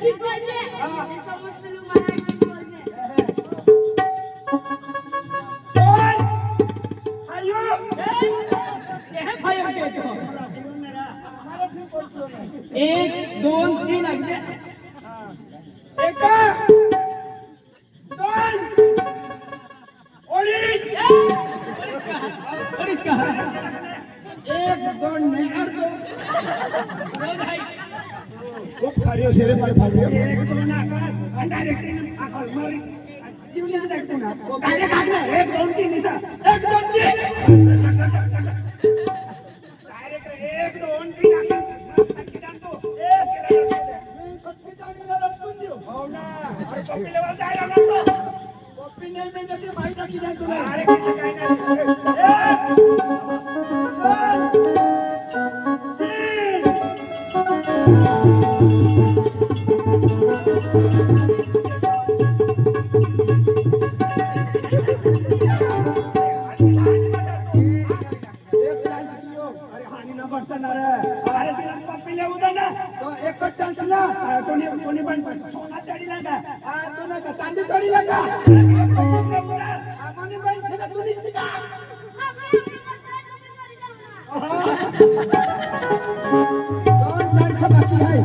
ঠিক বলছে এই সমস্ত লোক মারাই ঠিক বলছে कौन आयो ये भाई के तो हमारा ठीक बोलतो ना 1 2 3 अगले एक दोन ओळीच और इसका 1 2 नहीं और 2 भाई खूप कार्य शेरे पाय फाडले एक दोन आकार डायरेक्ट आकार मारी जीवली जाते ना डायरेक्ट आपला एक दोन तीन निसा एक दोन तीन डायरेक्ट एक दोन तीन आकार सटकी जातो एक केला मी सटकी जाणीला लटकून देऊ हो ना अरे कॉपी लेवल जायला लागतो कॉपी नाही म्हणजे ते माहिती टाकी जाय तुला अरे कसं काय नाही कोणी पण सोना चढी लागा तो ना का चांदी चोरी लगा कोणी पण से ना तुम्ही शिका कौन चांद से बाकी है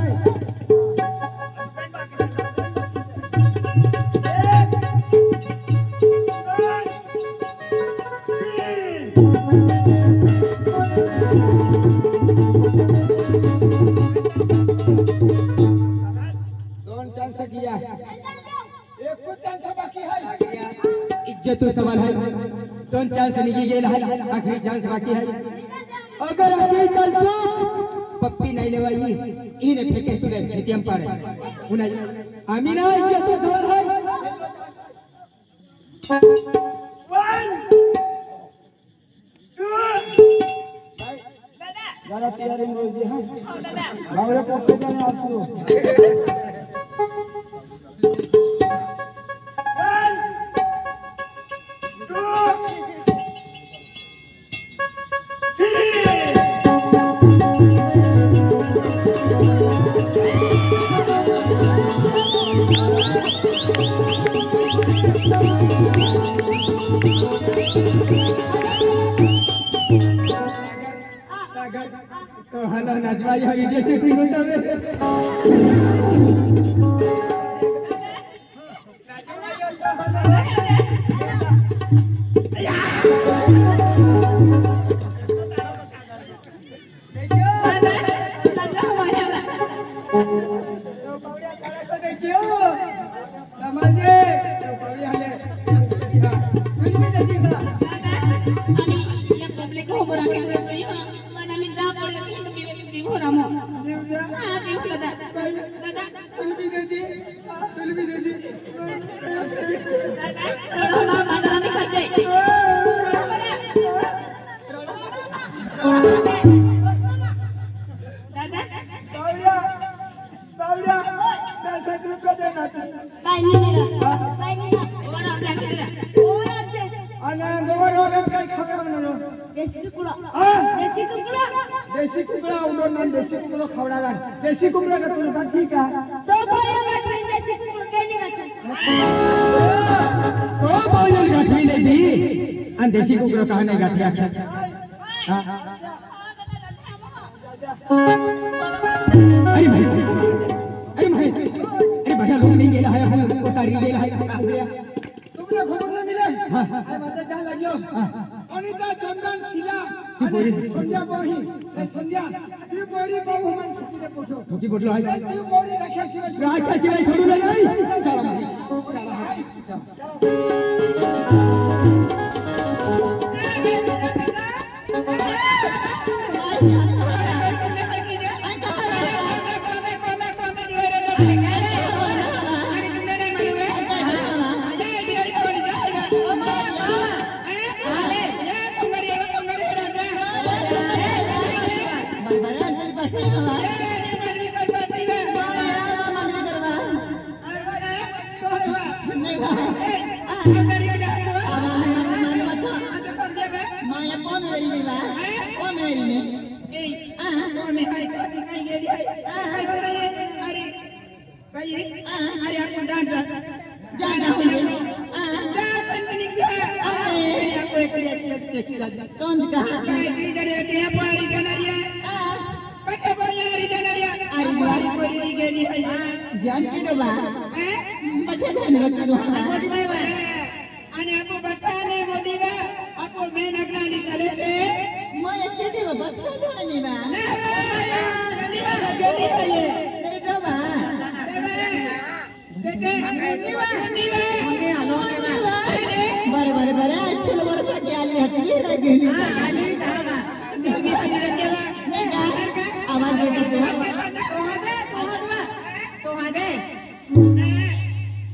किया एक को चांस बाकी है इज्जत तो सवाल है 2 चांस निकी गेल है आखिरी चांस बाकी है अगर आखिरी चांस पप्पी नहीं लेवाई इने फेंके तुले खेतियम पाड़े उना आमीना इज्जत तो सवाल है 1 2 दादा तैयारी हो गई है दादा बावरे पोटे जाने आपको तो हेलो नजवा ये विदेशी कोई बोलता है समझे पवड़ी हले कुछ भी नहीं दिखा आणि या पब्लिक हो बरा के मनाली जा पडलं की हो रामो हा देवला दादा तुलबी देती दादा मांडरा दिखाते दादा बावड्या 10 रुपये देना काय नाही वर आपल्या केला आणि गोवर काय खबर म्हणून देशी कुकुडा देशी कुकड़ा उडो ना देशी कुकड़ा खवडावा देशी कुकड़ा का तुला ठीक है तो बोले गाठवी देशी कुकुडा काही नाही गाठत तो बोल गाठवी नहीं दी आणि देशी कुकरो कहा नहीं गाठी आखा अरे भाई भैया लोग नहीं गेला है हम को तारी गेला है तुमने खबर नहीं मिले हां मत जा लगियो अनिता चंदन शिला संध्या बोही संध्या ती बोरी बहु मन छुटी पोटो छोटी बोटलो है ती बोरी रखे शिवाय छोड़ू नहीं चलो बाई अरे आपण जाणता जाना म्हणजे जा कंपनी गया अरे आपको एक कौन कहा काय इधर ये पारी जनारिया कटे बोयारी जनारिया अरे वारी कोई गेली है जानकी नो बा हैं बच्चा जान रखा नो मोदी भाई आणि आपको बताने मोदी बा आपको मैं नगरानी चले थे मैं केटी बा बच्चा जानी बा नहीं गेली है ये नहीं तो बा देखे मोदी बा आलो बरे बरे अच्छे लोग बरे सके आली हटली लगी आली धावा जोगी आली रखेला नहीं ना आवाज देती तो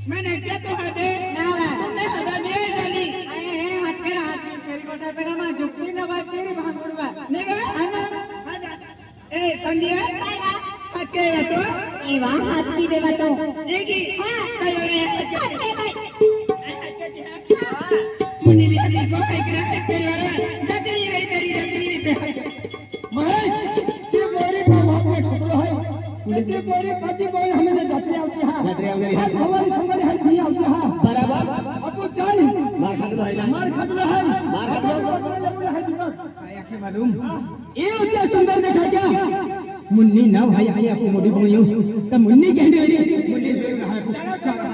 मैंने क्या तो दे तुमने हवा दे डाली मत कर हाथ मेरी कोटा पे ना झुकनी ना बात तेरी भांगुड़वा नहीं बा ए संध्या हाथ के तो एवा हाथ की देवा तो देखी हां कई बने हाथ में भाई मुन्नी भी हमें को कई करा तेरी वाला जाती है तेरी पे महेश ये मोरी का वहां पे खबर है ये मोरी काची बोल हमें जाते आते हां जाते आते हां हमारी संगले है जी आते हां बराबर आपको चल मार खादलो है ना मार खतरा है मार खादलो है दिमाग आया के मालूम ये उतना सुंदर देखा क्या मुन्नी ना भाई आई आपको मोड़ी बोलियो तो मुन्नी कहने वाली मुन्नी देख रहा है चलो चलो